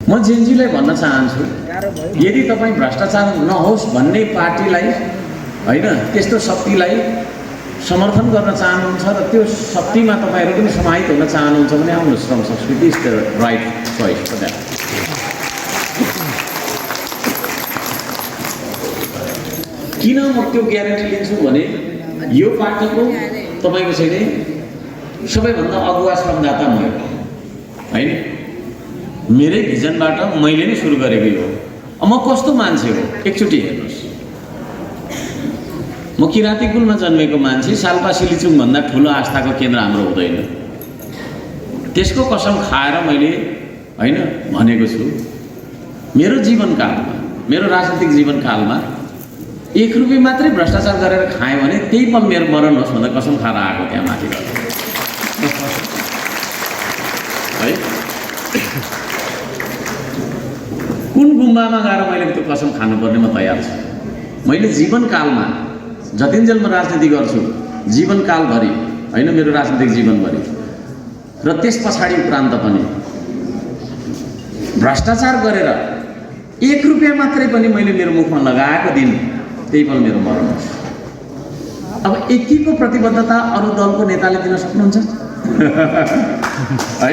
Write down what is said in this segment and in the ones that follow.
म जेएनजीलाई भन्न चाहन्छु, यदि तपाईँ भ्रष्टाचार नहोस् भन्ने पार्टीलाई होइन त्यस्तो शक्तिलाई समर्थन गर्न चाहनुहुन्छ र त्यो शक्तिमा तपाईँहरू पनि समाहित हुन चाहनुहुन्छ भने आउनुहोस्, श्रम संस्कृति is the right choice for that. किन म त्यो ग्यारेन्टी लिन्छु भने यो पार्टीको तपाईँको चाहिँ सबैभन्दा अगुवा श्रमदाता म होइन, मेरै भिजनबाट मैले नै सुरु गरेको यो। म कस्तो मान्छे हो एकचोटि हेर्नुहोस्, म किराँती कुलमा जन्मेको मान्छे, साल्पा सिलिचुङभन्दा ठुलो आस्थाको केन्द्र हाम्रो हुँदैन। त्यसको कसम खाएर मैले होइन भनेको छु, मेरो जीवनकालमा, मेरो राजनीतिक जीवनकालमा 1 रुपियाँ मात्रै भ्रष्टाचार गरेर खाएँ भने त्यही पल मेरो मरण होस् भनेर कसम खाएर आएको त्यहाँ माथि है। कुन गुम्बामा गएर मैले त्यो कसम खानुपर्ने म तयार छु। मैले जीवनकालमा जतिन्जेल म राजनीति गर्छु, जीवनकालभरि होइन मेरो राजनीतिक जीवनभरि र त्यस पछाडि उपरान्त पनि भ्रष्टाचार गरेर 1 रुपियाँ मात्रै पनि मैले मेरो मुखमा लगाएको दिन त्यही पल मेरो मरण होस्। अब यतिको प्रतिबद्धता अरू दलको नेताले दिन सक्नुहुन्छ है?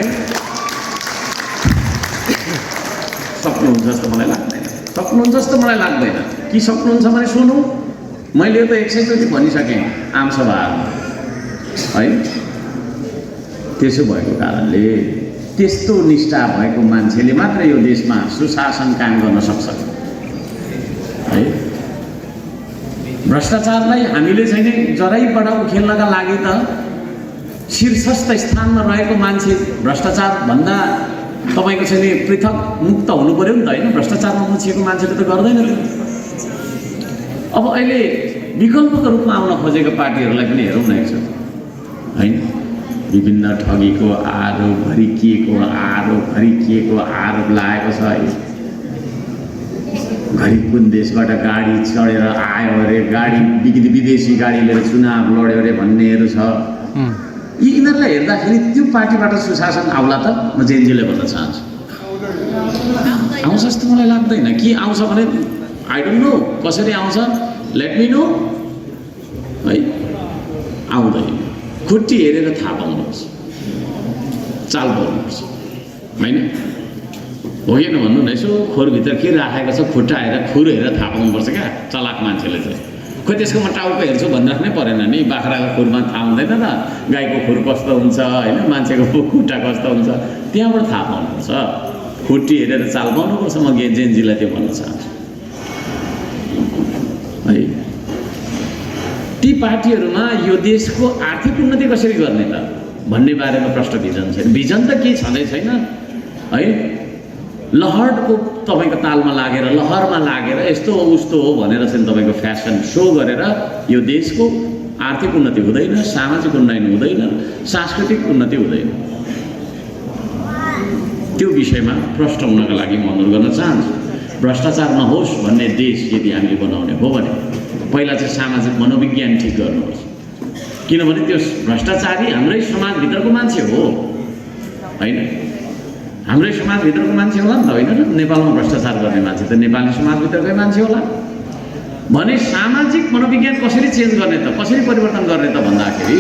सक्नुहुन्छ जस्तो मलाई लाग्दैन, सक्नुहुन्छ जस्तो मलाई लाग्दैन। कि सक्नुहुन्छ भने सुनौँ, मैले यो त 100 चोटि भनिसकेँ आमसभामा है। त्यसो भएको कारणले त्यस्तो निष्ठा भएको मान्छेले मात्र यो देशमा सुशासन कायम गर्न सक्छ है। भ्रष्टाचारलाई हामीले चाहिँ जराइबाट उखेल्नका लागि त शीर्षस्थ स्थानमा रहेको मान्छे भ्रष्टाचार भन्दा तपाईँको चाहिँ पृथक मुक्त हुनु पर्यो नि त होइन। भ्रष्टाचारमा मुछिएको मान्छेले त गर्दैन त्यो। अब अहिले विकल्पको रूपमा आउन खोजेको पार्टीहरूलाई पनि हेरौँ न एकचोटि होइन। विभिन्न ठगीको आरोप, भरिकिएको आरोप लागेको छ है। घरि कुन देशबाट गाडी चढेर आयो अरे, गाडी विदेशी गाडी लिएर चुनाव लड्यो अरे भन्नेहरू छ। यिनीहरूलाई हेर्दाखेरि त्यो पार्टीबाट सुशासन आउला त म जेएनजीले भन्न चाहन्छु। आउँछ जस्तो मलाई लाग्दैन। के आउँछ भने आई डोन्ट नो, कसरी आउँछ लेट मी नो है। आउँदैन, खुट्टी हेरेर थाहा पाउनुपर्छ, चाल पाउनुपर्छ होइन। होइन भन्नु न, यसो खोरभित्र के राखेको छ खुट्टा हेरेर खुर हेरेर थाहा पाउनुपर्छ क्या चलाक मान्छेले चाहिँ। खोइ त्यसको म टाउको हेर्छु भनिराख्नै परेन नि। बाख्राको खुरमा थाहा हुँदैन त, गाईको खुर कस्तो हुन्छ होइन, मान्छेको खुट्टा कस्तो हुन्छ, त्यहाँबाट थाहा पाउनुपर्छ। खुट्टी हेरेर चाल पाउनुपर्छ। म जेएनजीलाई त्यो भन्न चाहन्छु है। ती पार्टीहरूमा यो देशको आर्थिक उन्नति कसरी गर्ने त भन्ने बारेमा प्रष्ट भिजन छैन। भिजन त केही छँदै छैन है। लहरको तपाईँको तालमा लागेर, लहरमा लागेर यस्तो हो उस्तो हो भनेर चाहिँ तपाईँको फ्यासन सो गरेर यो देशको आर्थिक उन्नति हुँदैन, सामाजिक उन्नयन हुँदैन, सांस्कृतिक उन्नति हुँदैन। त्यो विषयमा प्रष्ट हुनका लागि म अनुरोध गर्न चाहन्छु। भ्रष्टाचार नहोस् भन्ने देश यदि हामीले बनाउने हो भने पहिला चाहिँ सामाजिक मनोविज्ञान ठिक गर्नुहोस्। किनभने त्यो भ्रष्टाचारी हाम्रै समाजभित्रको मान्छे हो होइन। हाम्रै समाजभित्रको मान्छे होला नि त होइन। नेपालमा भ्रष्टाचार गर्ने मान्छे त नेपाली समाजभित्रकै मान्छे होला भने सामाजिक मनोविज्ञान कसरी चेन्ज गर्ने त, कसरी परिवर्तन गर्ने त भन्दाखेरि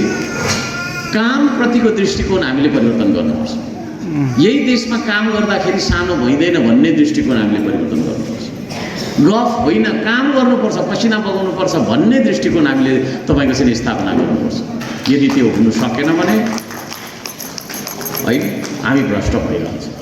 कामप्रतिको दृष्टिकोण हामीले परिवर्तन गर्नुपर्छ। यही देशमा काम गर्दाखेरि सानो भइँदैन भन्ने दृष्टिकोण हामीले परिवर्तन गर्नुपर्छ। गफ होइन, काम गर्नुपर्छ, पसिना बगाउनुपर्छ भन्ने दृष्टिकोण हामीले तपाईँको चाहिँ स्थापना गर्नुपर्छ। यदि त्यो हुनु सकेन भने है हामी भ्रष्ट भइरहन्छ।